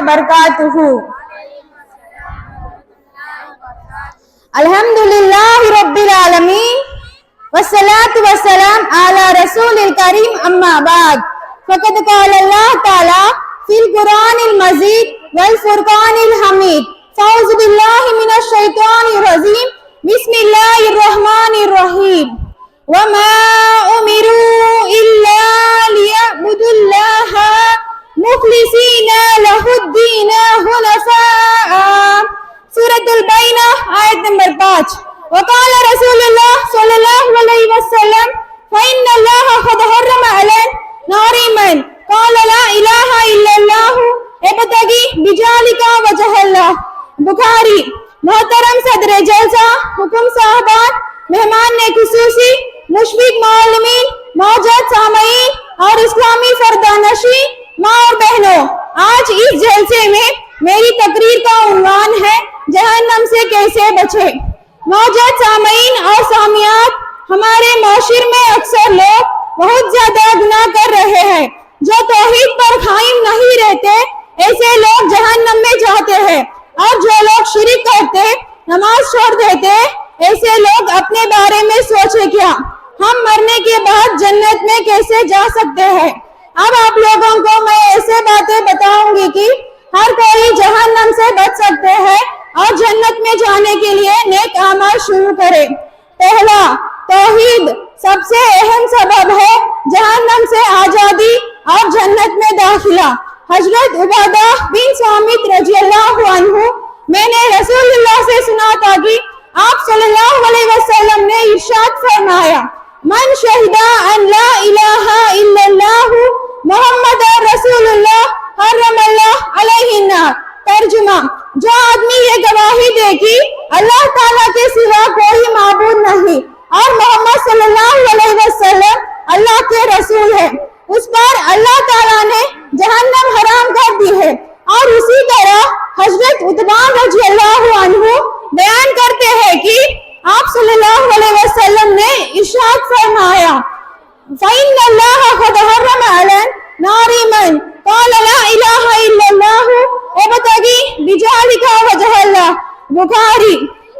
वबरकातुहू। अल्हम्दुलिल्लाहि रब्बिल आलमीन वस्सलातु वस्सलाम अला रसूलिल करीम अम्मा बाद। फ़क़द क़ाल अल्लाह ताला फिल कुरानिल मजीद वल फुरक़ानिल हमीद। फ़ौज़ु बिल्लाहि मिनश शैतानिर रजीम। बिस्मिल्लाहिर रहमानिर रहीम। वमा उमिरू इल्ला लियअबुदुल्लाहा मुख़लिसीना लहुद्दीन हुनफ़ा। सूरतुल बैना आयत नंबर 5। वक़ाल रसूलुल्लाह सल्लल्लाहु अलैहि वसल्लम फ़इन्नल्लाह क़द हर्रम अलैना नारिमन क़ाल ला इलाहा इल्लल्लाह इब्तगी बिजालिका वजहल्लाह। बुखारी। मोहतरम सदर जलसा, हुकुम साहबान, मेहमान ने खुसूसी, मुशफिक मालूमीन, मौजूद सामईन और इस्लामी फरदानशी माँ और बहनों, आज इस जलसे में मेरी तकरीर का उन्वान है जहन्नम से कैसे बचे। मौजूद सामईन और सामियात, हमारे माशरे में अक्सर लोग बहुत ज्यादा गुनाह कर रहे हैं। जो तौहीद पर कायम नहीं रहते ऐसे लोग जहन्नम में जाते हैं, और जो लोग शिरक करते, नमाज छोड़ देते, ऐसे लोग अपने बारे में सोचे क्या, हम मरने के बाद जन्नत में कैसे जा सकते हैं। अब आप लोगों को मैं ऐसे बातें बताऊंगी कि हर कोई जहन्नम से बच सकते हैं और जन्नत में जाने के लिए नेक अमाल शुरू करे। पहला, तौहीद सबसे अहम सबब है जहन्नम से आजादी और जन्नत में दाखिला। हजरत उबादा बिन सामित रज़ियल्लाहु अन्हु, मैंने रसूलुल्लाह से सुना था कि आप सल्लल्लाहु अलैहि वसल्लम ने इरशाद फरमाया, मन शहिदा अन ला इलाहा इल्लल्लाह मुहम्मदुर रसूलुल्लाह हर्रमल्लाह अलैहि नार। तर्जुमा, जो आदमी ये गवाही दे कि अल्लाह ताला के सिवा कोई माबूद नहीं और मोहम्मद सल्लल्लाहु अलैहि वसल्लम अल्लाह के रसूल है, उस पर अल्लाह ताला ने जहन्नम हराम कर दी है। और उसी तरह हजरत उतबान रज़ियल्लाहु अन्हु बयान करते हैं कि आप सल्लल्लाहु अलैहि वसल्लम ने इरशाद फरमाया, फ़इन्नल्लाह क़द हर्रम अलैना नारिमन क़ाल ला इलाहा इल्लल्लाह इब्तगी बिजालिका वजहल्लाह। बुखारी।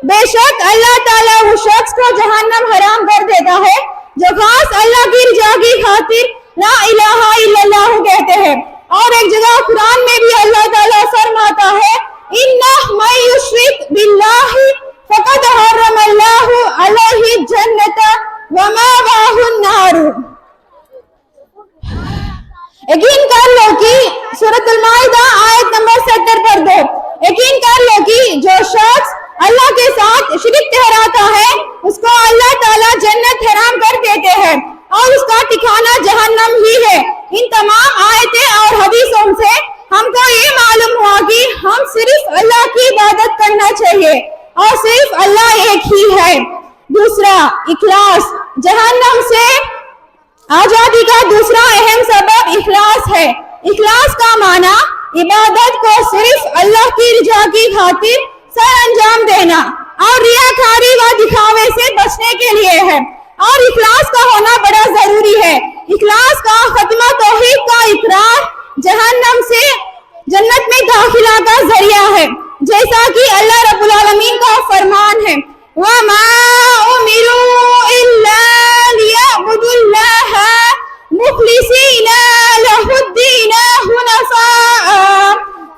बेशक अल्लाह ताला उस शख्स को जहन्नम हराम कर देता है जो खास अल्लाह की रज़ा की खातिर ला इलाहा इल्लल्लाह कहते हैं। और एक जगह कुरान में भी अल्लाह ताला फरमाता है, इन्ना मैं युश्रिक बिल्लाहि फ़क़द हर्रमल्लाहु अलैहि जन्नत व मावाहुन नार। यकीन कर लो कि सूरतुल माइदा आयत नंबर 70 पर 2, यकीन कर लो कि जो शख्स अल्लाह के साथ शिरक ठहराता है उसको अल्लाह ताला जन्नत हराम कर देते हैं और उसका ठिकाना जहन्नम ही है। इन तमाम आयतें और हदीसों से हमको ये मालूम हुआ कि हम सिर्फ अल्लाह की इबादत करना चाहिए और सिर्फ अल्लाह एक ही है। दूसरा, इखलास। जहन्नम से आजादी का दूसरा अहम सबब इखलास है। इखलास का माना इबादत को सिर्फ अल्लाह की रज़ा की खातिर सर अंजाम देना और रियाकारी व दिखावे से बचने के लिए है, और इखलास का होना बड़ा जरूरी है। इखलास का खत्मा तौहीद का इकरार जहन्नम से जन्नत में दाखिला का जरिया है, जैसा कि अल्लाह रब्बुल आलमीन का फरमान है, वमा उमिरू इल्ला लियअबुदुल्लाहा मुख़लिसीना लहुद्दीन हुनफ़ा।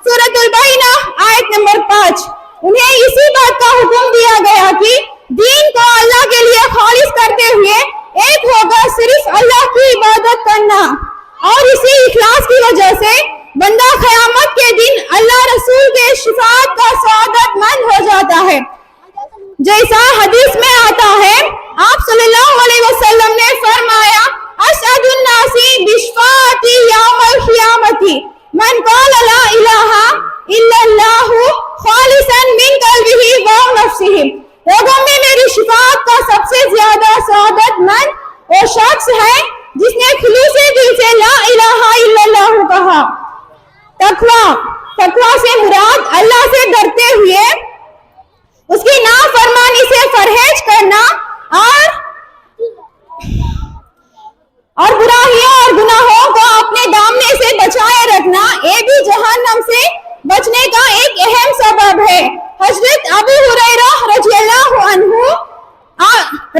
सूरतुल बैना आयत नंबर 5। उन्हें इसी बात का हुक्म दिया गया कि दीन को अल्लाह के लिए खालिस करते हुए एक होकर सिर्फ अल्लाह की इबादत करना। और इसी इखलास की वजह से बंदा क़यामत के दिन अल्लाह रसूल के शिफाअत का सआदतमंद हो जाता है। जैसा हदीस में आता है, आप सल्लल्लाहु अलैहि वसल्लम ने फरमाया, असअदुन नासी बिशफाअती यौमल क़ियामती मन क़ाल ला इलाहा इल्लल्लाह खालिसन मिन क़ल्बिही व नफ्सिही। लोगों में मेरी शिफाअत का सबसे ज्यादा सआदतमंद वो शख्स है जिसने खुलूस दिल से ला इलाहा इल्लल्लाह कहा। तकवा से मुराद अल्लाह से डरते हुए उसकी नाफरमानी से परहेज करना और बुराइयों और गुनाहों को अपने दामने से बचाए रखना, ये भी जहन्नम से मतलब है। हजरत अबू हुरैरा रज़ियल्लाहु अन्हु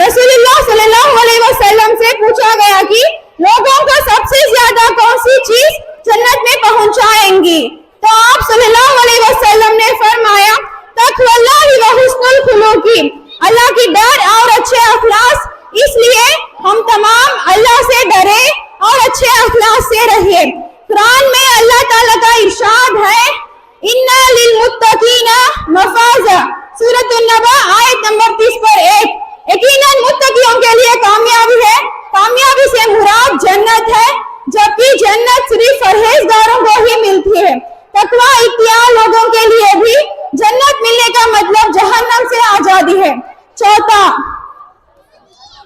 रसूलुल्लाह सल्लल्लाहु अलैहि वसल्लम से पूछा गया कि लोगों को सबसे ज्यादा कौन सी चीज जन्नत में पहुंचाएंगी, तो आप सल्लल्लाहु अलैहि वसल्लम ने फरमाया तक़वल्लाहि व हुस्नुल खुलूकी, अल्लाह की डर और अच्छे अखलाक। इसलिए हम तमाम अल्लाह से डरे और अच्छे अखलाक से रहिए। कुरान में अल्लाह ताला का इरशाद है इन्ना लिल मुत्तकीना मफाज़ा, सूरत अन-नबा आयत नंबर 30 पर 1। यकीनन मुत्तकियों के लिए कामयाबी है, कामयाबी से मुराद जन्नत है, जबकि जन्नत सिर्फ परहेजगारों को ही मिलती है। तकवा इख्तियार लोगों के लिए भी जन्नत मिलने का मतलब जहन्नम से आजादी है। चौथा,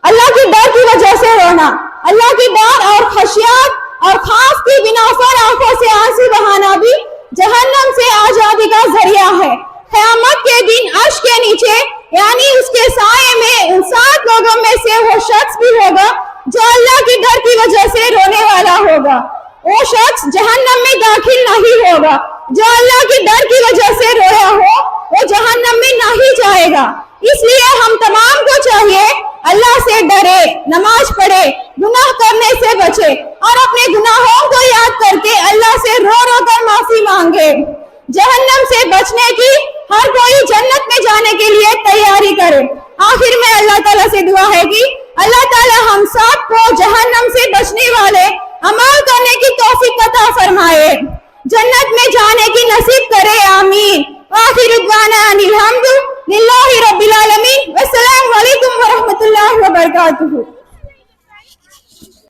अल्लाह की डर की वजह से रोना। अल्लाह की डर और खशियत और खास की बिना पर आंखों से आंसू बहाना भी जहन्नम से आजादी का जरिया है। क़यामत के दिन अर्श के नीचे यानी उसके साए में उन 7 लोगों में से वो शख्स भी होगा जो अल्लाह की डर की वजह से रोने वाला होगा। वो शख्स जहन्नम में दाखिल नहीं होगा। जो अल्लाह की डर की वजह से रोया हो वो जहन्नम में नहीं जाएगा। इसलिए हम तमाम को चाहिए अल्लाह से डरे, नमाज पढ़े, गुनाह करने से बचे और अपने गुनाहों को याद करके अल्लाह से रो रो कर माफी मांगे। जहन्नम से बचने की हर कोई जन्नत में जाने के लिए तैयारी करे। आखिर में अल्लाह ताला से दुआ है कि अल्लाह ताला हम सब को जहन्नम से बचने वाले अमल करने की तौफीक अता फरमाए, जन्नत में जाने की नसीब करे, आमीन। आखिर दुआना अनिल हम्दु लिल्लाहि रब्बिल आलमीन। अस्सलामु अलैकुम व रहमतुल्लाहि व बरकातुहू।